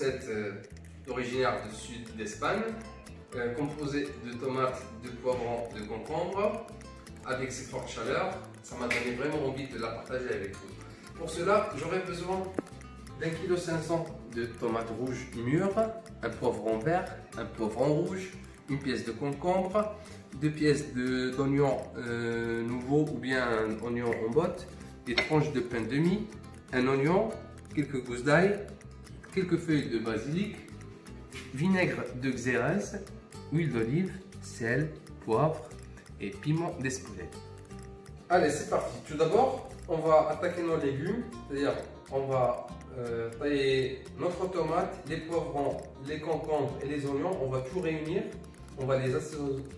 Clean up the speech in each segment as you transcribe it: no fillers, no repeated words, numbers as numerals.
recette originaire du sud d'Espagne, composée de tomates, de poivrons, de concombre, avec cette forte chaleur. Ça m'a donné vraiment envie de la partager avec vous. Pour cela, j'aurai besoin d'1,5 kg de tomates rouges mûres, un poivron vert, un poivron rouge, une pièce de concombre, 2 pièces d'oignons nouveaux ou bien un oignon en botte, des tranches de pain de mie, un oignon, quelques gousses d'ail, quelques feuilles de basilic, vinaigre de xérès, huile d'olive, sel, poivre et piment d'Espelette. Allez, c'est parti. Tout d'abord, on va attaquer nos légumes, c'est-à-dire on va tailler notre tomate, les poivrons, les concombres et les oignons. On va tout réunir, on va les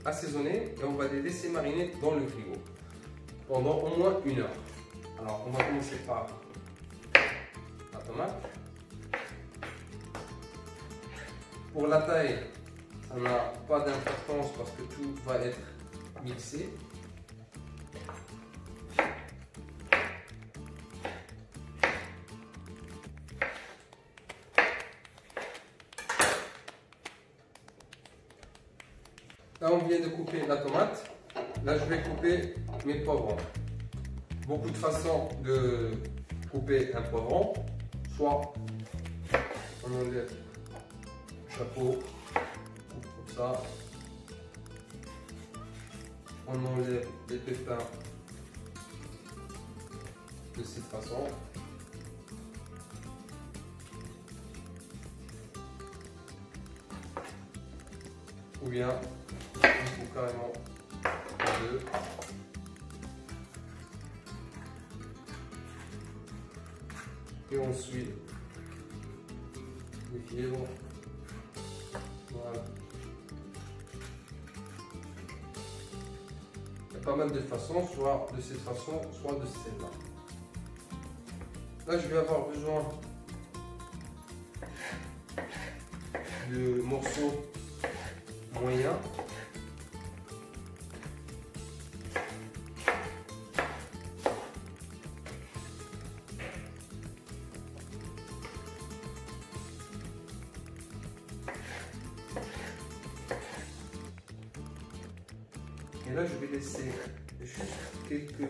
assaisonner et on va les laisser mariner dans le frigo pendant au moins 1 heure. Alors, on va commencer par la tomate. Pour la taille, ça n'a pas d'importance parce que tout va être mixé. Là, on vient de couper la tomate. Là, je vais couper mes poivrons. Beaucoup de façons de couper un poivron. Soit on enlève le chapeau, comme ça. On enlève les pépins de cette façon. Ou bien on coupe carrément en deux. Et ensuite les fibres. Voilà. Il y a pas mal de façons, soit de cette façon, soit de celle-là. Là, je vais avoir besoin de morceaux moyens. Et là, je vais laisser juste quelques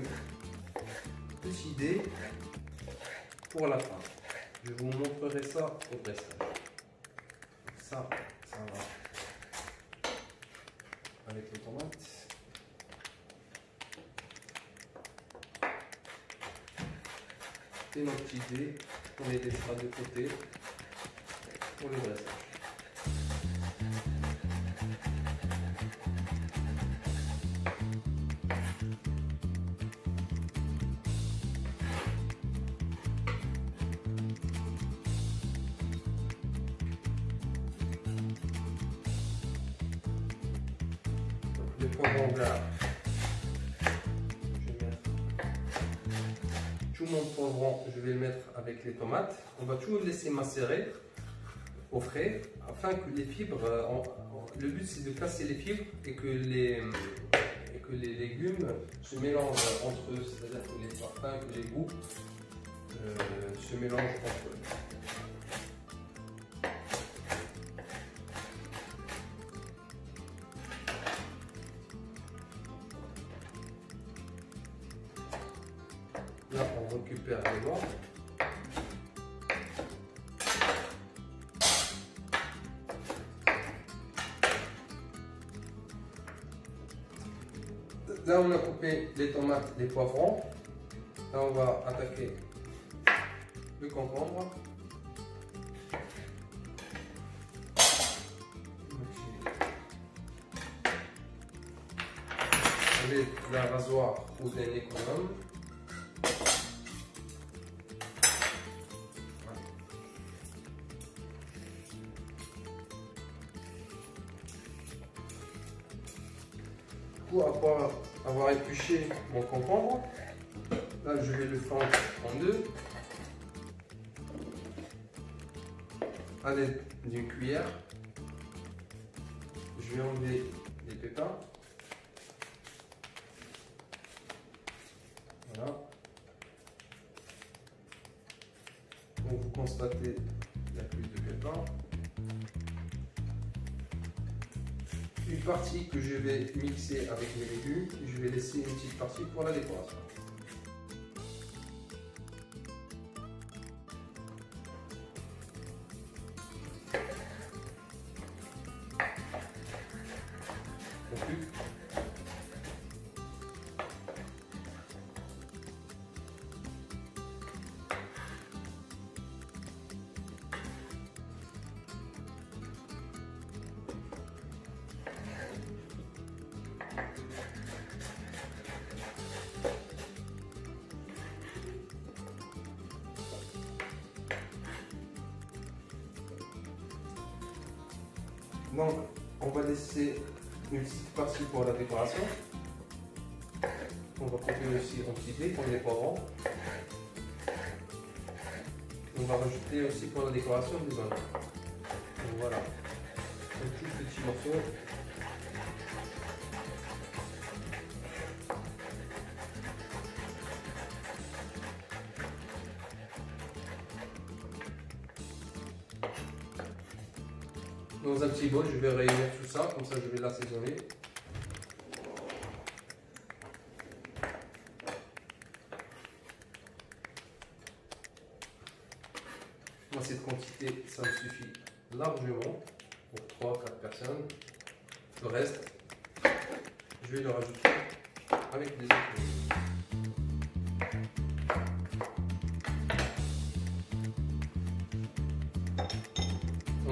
petits dés pour la fin. Je vous montrerai ça au dressage. Ça va avec les tomates. Et nos petits dés, on les laissera de côté pour le dressage. Le poivron vert, je vais mettre tout mon poivron, je vais le mettre avec les tomates. On va tout laisser macérer au frais afin que les fibres, le but c'est de casser les fibres et que les légumes se mélangent entre eux, c'est-à-dire que les parfums, que les goûts se mélangent entre eux. Là, on récupère les morts. Là, on a coupé les tomates, les poivrons. Là, on va attaquer le concombre. Avec la rasoir ou d'un économe. Après avoir épluché mon concombre, là je vais le fendre en deux à l'aide d'une cuillère. Je vais enlever les pépins. Voilà. Donc vous constatez qu'il n'y a plus de pépins. maintenant. Une partie que je vais mixer avec mes légumes, je vais laisser une petite partie pour la décoration. Donc, on va laisser une petite partie pour la décoration. On va couper aussi en petits dés comme les poivrons. On va rajouter aussi pour la décoration des oignons. Donc voilà, un tout petit morceau. Dans un petit bol, je vais réunir tout ça, comme ça je vais l'assaisonner. Moi, cette quantité, ça me suffit largement pour 3-4 personnes. Le reste, je vais le rajouter avec des autres.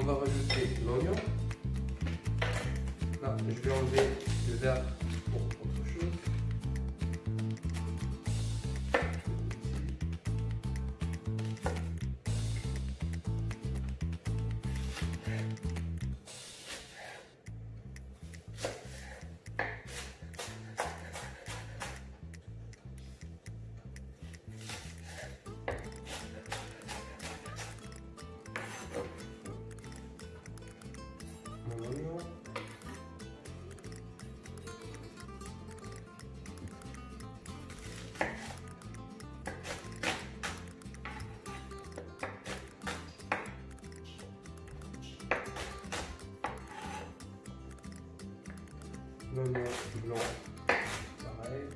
On va rajouter l'oignon. Là, je vais enlever le verre pour autre chose. L'oignon blanc, pareil.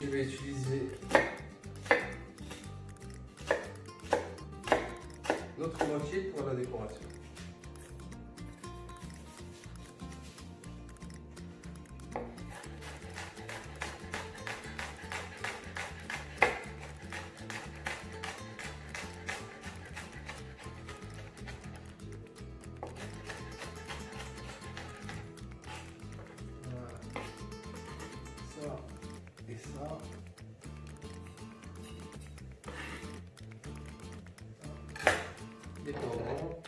Je vais utiliser l'autre moitié pour la décoration. Et ça, les poivrons,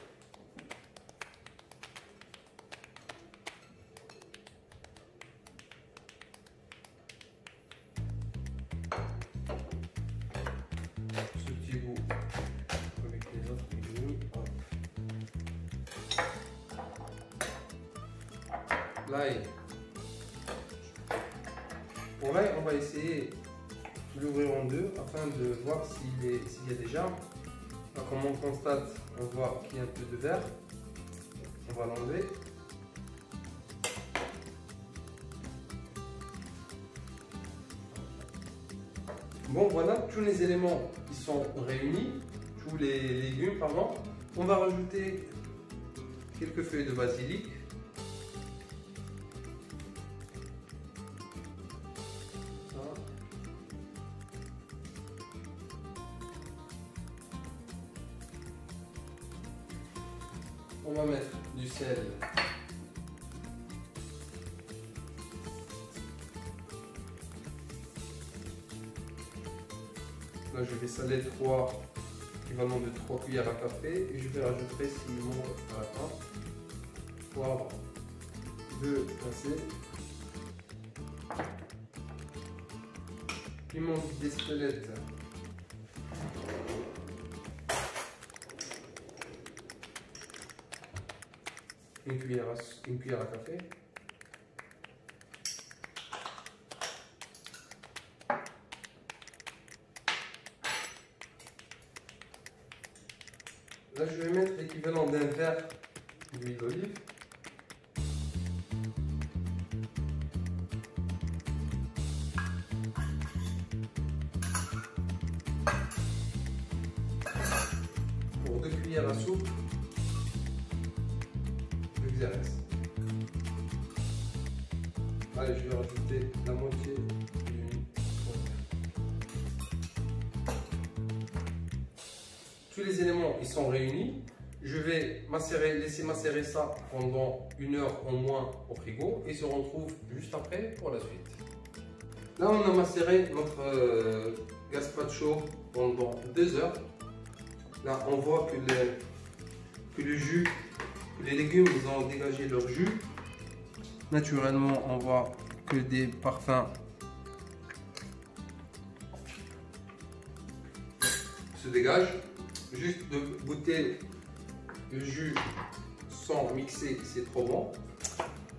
ce petit bout avec les autres légumes. L'ail. Pour l'ail, on va essayer de l'ouvrir en deux afin de voir s'il y a des germes. Alors, comme on constate, on voit qu'il y a un peu de verre. On va l'enlever. Bon, voilà, tous les éléments qui sont réunis, tous les légumes, pardon. On va rajouter quelques feuilles de basilic. On va mettre du sel. Là, je vais saler l'équivalent de 3 cuillères à café et je vais rajouter s'il manque à la fin. Poivre, 2 pincées. Piment d'Espelette. Une cuillère à café. Là, je vais mettre l'équivalent d'un verre d'huile d'olive. Pour 2 cuillères à soupe de xérès. Allez, je vais rajouter la moitié d'une cuillère. Tous les éléments ils sont réunis. Je vais laisser macérer ça pendant 1 heure au moins au frigo et se retrouve juste après pour la suite. Là, on a macéré notre gazpacho pendant 2 heures. Là, on voit que le jus, les légumes, ils ont dégagé leur jus. Naturellement, on voit que des parfums se dégagent. Juste de goûter le jus sans mixer, c'est trop bon.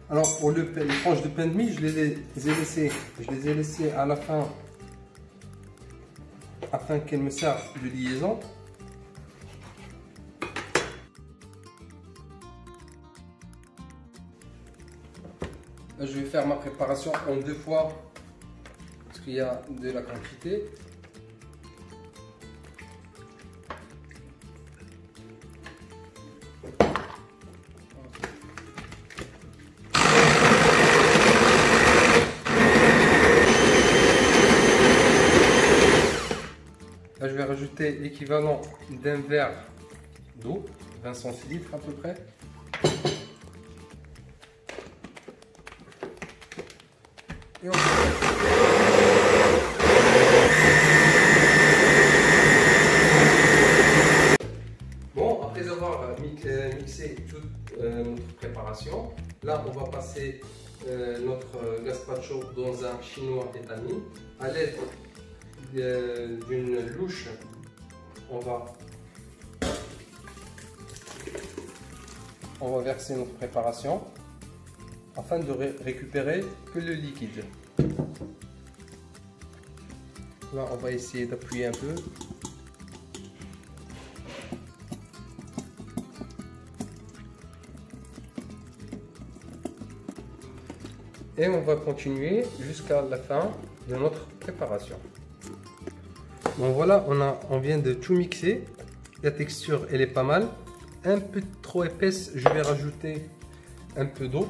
Alors pour les tranches de pain de mie, je les ai laissées à la fin afin qu'elles me servent de liaison. Là, je vais faire ma préparation en 2 fois parce qu'il y a de la quantité. Là, je vais rajouter l'équivalent d'un verre d'eau, 20 centilitres à peu près. Et on... Bon, après avoir mixé toute notre préparation, là on va passer notre gazpacho dans un chinois étamine. À l'aide d'une louche, on va verser notre préparation afin de récupérer que le liquide. Là, on va essayer d'appuyer un peu. Et on va continuer jusqu'à la fin de notre préparation. Bon voilà, on vient de tout mixer. La texture, elle est pas mal. Un peu trop épaisse, je vais rajouter un peu d'eau.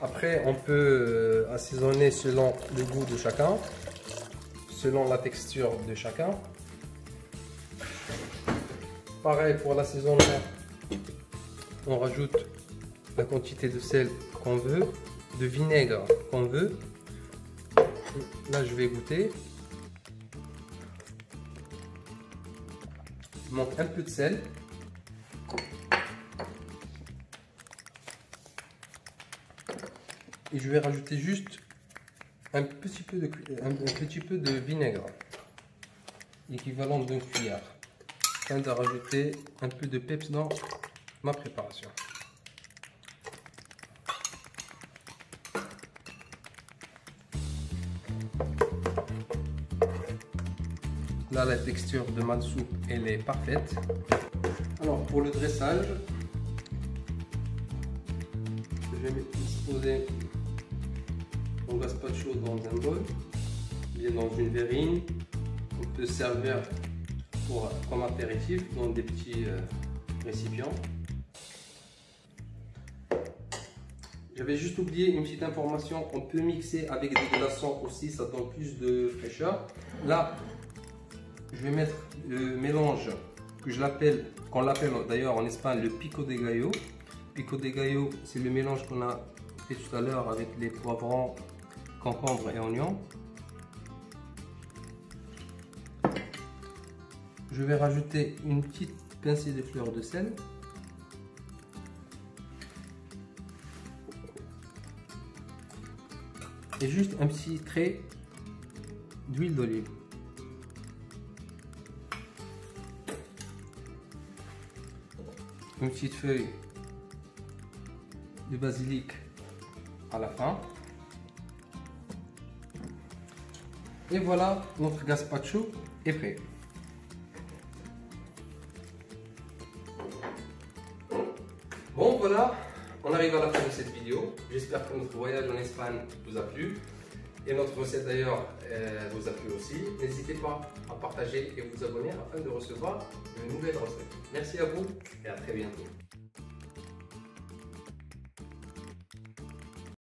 Après, on peut assaisonner selon le goût de chacun, selon la texture de chacun. Pareil pour l'assaisonnement, on rajoute la quantité de sel qu'on veut, de vinaigre qu'on veut. Là, je vais goûter. Il manque un peu de sel. Et je vais rajouter juste un petit peu de vinaigre, équivalent d'une cuillère, afin de rajouter un peu de peps dans ma préparation. Là, la texture de ma soupe, elle est parfaite. Alors, pour le dressage, je vais disposer mon gazpacho dans un bol, bien dans une verrine. On peut servir comme apéritif dans des petits récipients. J'avais juste oublié une petite information, on peut mixer avec des glaçons aussi, ça donne plus de fraîcheur. Là, je vais mettre le mélange qu'on l'appelle d'ailleurs en Espagne le pico de gallo. Pico de gallo, c'est le mélange qu'on a fait tout à l'heure avec les poivrons, concombre et oignons. Je vais rajouter une petite pincée de fleur de sel. Et juste un petit trait d'huile d'olive. Une petite feuille de basilic à la fin. Et voilà, notre gazpacho est prêt. voilà, on arrive à la fin de cette vidéo. J'espère que notre voyage en Espagne vous a plu. Et notre recette d'ailleurs vous a plu aussi. N'hésitez pas à partager et vous abonner afin de recevoir de nouvelles recettes. Merci à vous et à très bientôt.